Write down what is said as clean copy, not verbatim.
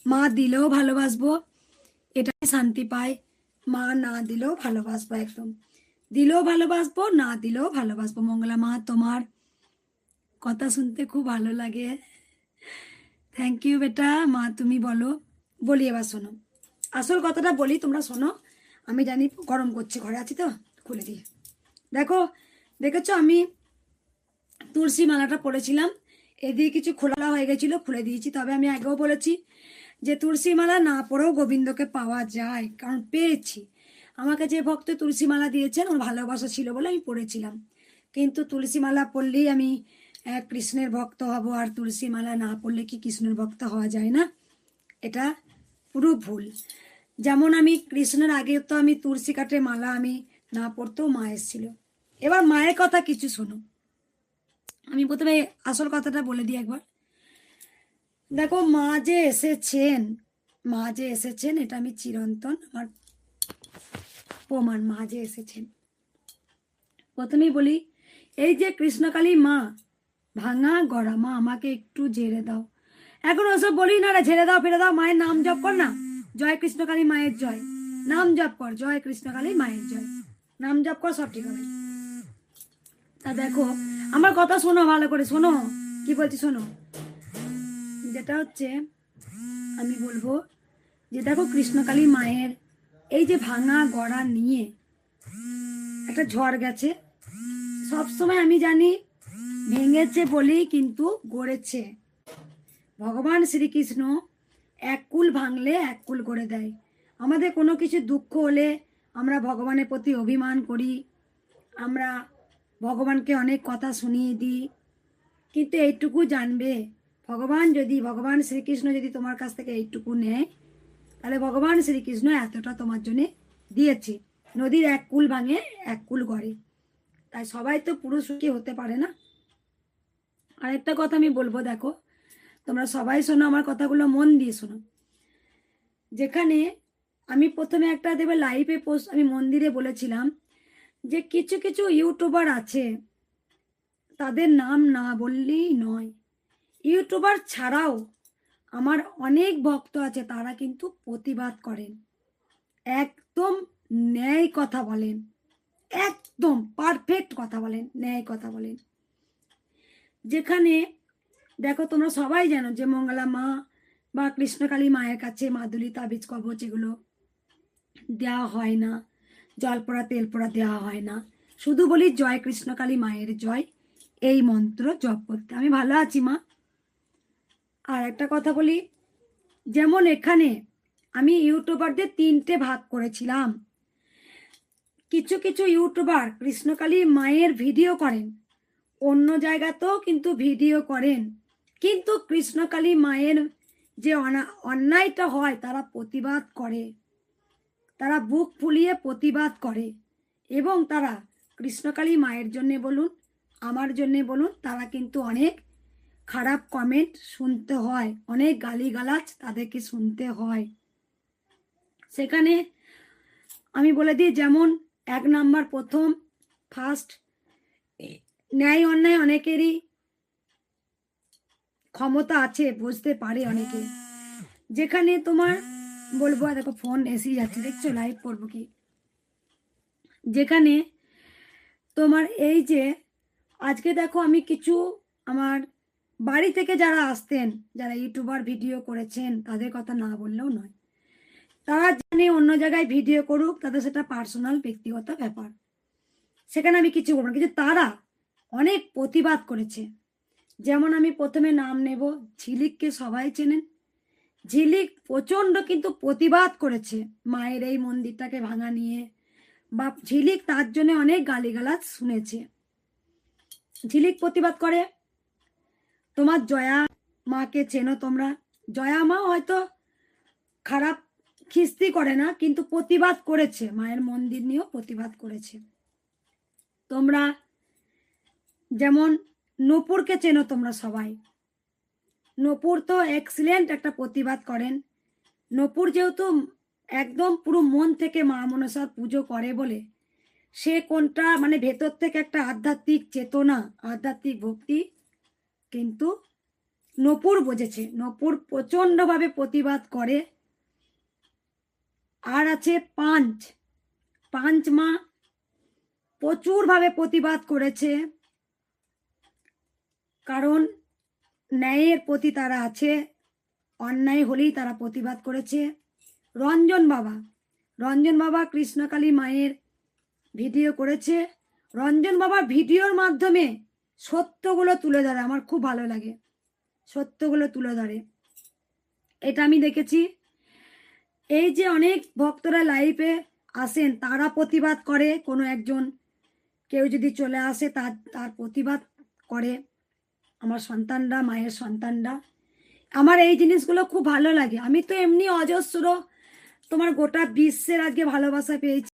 মা দিলেও ভালোবাসবো, এটাই শান্তি পায়। মা না দিলেও ভালোবাসবো, একদম দিলেও ভালোবাসবো, না দিলেও ভালোবাসবো। মঙ্গলা মা, তোমার কথা শুনতে খুব ভালো লাগে। থ্যাংক ইউ বেটা। মা তুমি বলো। বলি এবার শোনো, আসল কথাটা বলি, তোমরা শোনো। আমি জানি গরম করছে, ঘরে আছি তো, খুলে দিয়ে দেখো। দেখেছো আমি তুলসী মালাটা পরেছিলাম, এদিকে কিছু খোলা হয়ে গেছিল, খুলে দিয়েছি। তবে আমি আগেও বলেছি যে তুলসী মালা না পরেও গোবিন্দকে পাওয়া যায়, কারণ পেয়েছি। আমাকে যে ভক্ত তুলসী মালা দিয়েছেন, ওর ভালোবাসা ছিল বলে আমি পড়েছিলাম। কিন্তু তুলসী মালা পড়লেই আমি কৃষ্ণের ভক্ত হব, আর তুলসী মালা না পড়লে কি কৃষ্ণের ভক্ত হওয়া যায় না? এটা পুরো ভুল। যেমন আমি কৃষ্ণের আগে তো আমি তুলসী কাঠের মালা আমি না পড়তেও মা এসেছিল। এবার মায়ের কথা কিছু শোনো। আমি প্রথমে আসল কথাটা বলে দিই একবার। দেখো, মা যে এসেছেন, মা যে এসেছেন, এটা আমি চিরন্তন আমার প্রমাণ। মা যে এসেছেন, প্রথমেই বলি, এই যে কৃষ্ণকালী মা, ভাঙা গড়া মা, আমাকে একটু ঝেড়ে দাও। এখন ওসব বলি না রে, ঝেড়ে দাও ফেরে দাও, মায়ের নাম জপ কর না। জয় কৃষ্ণকালী মায়ের জয়, নাম জপ কর, জয় কৃষ্ণকালী মায়ের জয়, নাম জপ কর, সব ঠিক হবে। তা দেখো, আমার কথা শোনো, ভালো করে শোনো, কি বলছি শোনো। যেটা হচ্ছে, আমি বলবো যে দেখো, কৃষ্ণকালী মায়ের এই যে ভাঙা গড়া নিয়ে একটা ঝড় গেছে। সবসময় আমি জানি ভেঙেছে বলেই কিন্তু গড়েছে। ভগবান শ্রীকৃষ্ণ এক কুল ভাঙলে এক কুল করে দেয়। আমাদের কোনো কিছু দুঃখ হলে আমরা ভগবানের প্রতি অভিমান করি, আমরা ভগবানকে অনেক কথা শুনিয়ে দিই। কিন্তু এইটুকু জানবে, ভগবান শ্রীকৃষ্ণ যদি তোমার কাছ থেকে এইটুকু নেয়, তাহলে ভগবান শ্রীকৃষ্ণ এতটা তোমার জন্য দিয়েছে। নদীর এক কুল ভাঙে এক কুল গড়ে, তাই সবাই তো পুরো সুখী হতে পারে না। আরেকটা কথা আমি বলবো, দেখো তোমরা সবাই শোনো, আমার কথাগুলো মন দিয়ে শোনো। যেখানে আমি প্রথমে একটা দেবে লাইভে পোস্ট আমি মন্দিরে বলেছিলাম যে কিছু কিছু ইউটিউবার আছে, তাদের নাম না বললেই নয়। ইউটিউবার ছাড়াও আমার অনেক ভক্ত আছে, তারা কিন্তু প্রতিবাদ করেন, একদম ন্যায় কথা বলেন, একদম পারফেক্ট কথা বলেন, ন্যায় কথা বলেন। যেখানে দেখো, তোমরা সবাই জানো যে মঙ্গলা মা বা কৃষ্ণকালী মায়ের কাছে মাদুলি তাবিজ কবচ এগুলো দেওয়া হয় না, জল পোড়া তেল পোড়া দেওয়া হয় না। শুধু বলি জয় কৃষ্ণকালী মায়ের জয়, এই মন্ত্র জপ করতে। আমি ভালো আছি মা। আর একটা কথা বলি, যেমন এখানে আমি ইউটিউবারদের 3টে ভাগ করেছিলাম। কিছু কিছু ইউটিউবার কৃষ্ণকালী মায়ের ভিডিও করেন, অন্য জায়গাতেও কিন্তু ভিডিও করেন, কিন্তু কৃষ্ণকালী মায়ের যে অন্যায়টা হয় তারা প্রতিবাদ করে, তারা বুক ফুলিয়ে প্রতিবাদ করে। এবং তারা কৃষ্ণকালী মায়ের জন্যে বলুন, আমার জন্যে বলুন, তারা কিন্তু অনেক খারাপ কমেন্ট শুনতে হয়, অনেক গালিগালাজ তাদেরকে শুনতে হয়। সেখানে আমি বলে দিই, যেমন 1 নাম্বার, প্রথম ফার্স্ট, ন্যায় অন্যায় অনেকেরই ক্ষমতা আছে, বুঝতে পারে অনেকে। যেখানে তোমার বলবো, দেখো ফোন এসেই যাচ্ছে, দেখছো লাইভ করবো কি। যেখানে তোমার এই যে আজকে দেখো, আমি কিছু আমার বাড়ি থেকে যারা আসতেন, যারা ইউটিউবার ভিডিও করেছেন, তাদের কথা না বললেও নয়। তারা জানে অন্য জায়গায় ভিডিও করুক, তাদের সেটা পার্সোনাল ব্যক্তিগত ব্যাপার, সেখানে আমি কিছু বলবো না। কিন্তু তারা অনেক প্রতিবাদ করেছে। যেমন আমি প্রথমে নাম নেব, ঝিলিককে সবাই চেনেন। ঝিলিক প্রচন্ড কিন্তু প্রতিবাদ করেছে মায়ের এই মন্দিরটাকে ভাঙা নিয়ে, বা ঝিলিক তার জন্য অনেক গালিগালাজ শুনেছে। ঝিলিক প্রতিবাদ করে। তোমার জয়া মাকে চেনো তোমরা, জয়া মা হয়তো খারাপ খিস্তি করে না, কিন্তু প্রতিবাদ করেছে, মায়ের মন্দির নিয়েও প্রতিবাদ করেছে। তোমরা যেমন নূপুরকে চেনো তোমরা সবাই, নূপুর তো এক্সিলেন্ট একটা প্রতিবাদ করেন। নূপুর যেহেতু একদম পুরো মন থেকে মা মনসার পুজো করে বলে, সে কোনটা মানে ভেতর থেকে একটা আধ্যাত্মিক চেতনা, আধ্যাত্মিক ভক্তি কিন্তু নপুর বুঝেছে, নপুর প্রচণ্ডভাবে প্রতিবাদ করে। আর আছে পাঞ্চ, পাঞ্চ মা প্রচুরভাবে প্রতিবাদ করেছে, কারণ ন্যায়ের প্রতি তারা আছে, অন্যায় হলেই তারা প্রতিবাদ করেছে। রঞ্জন বাবা, রঞ্জন বাবা কৃষ্ণকালী মায়ের ভিডিও করেছে। রঞ্জন বাবা ভিডিওর মাধ্যমে সত্যগুলো তুলে ধরে, আমার খুব ভালো লাগে সত্যগুলো তুলে ধরে, এটা আমি দেখেছি। এই যে অনেক ভক্তরা লাইভে আসেন, তারা প্রতিবাদ করে, কোনো একজন কেউ যদি চলে আসে তার তার প্রতিবাদ করে আমার সন্তানরা, মায়ের সন্তানরা। আমার এই জিনিসগুলো খুব ভালো লাগে। আমি তো এমনি অজস্র তোমার গোটা বিশ্বের আজকে ভালোবাসা পেয়েছি।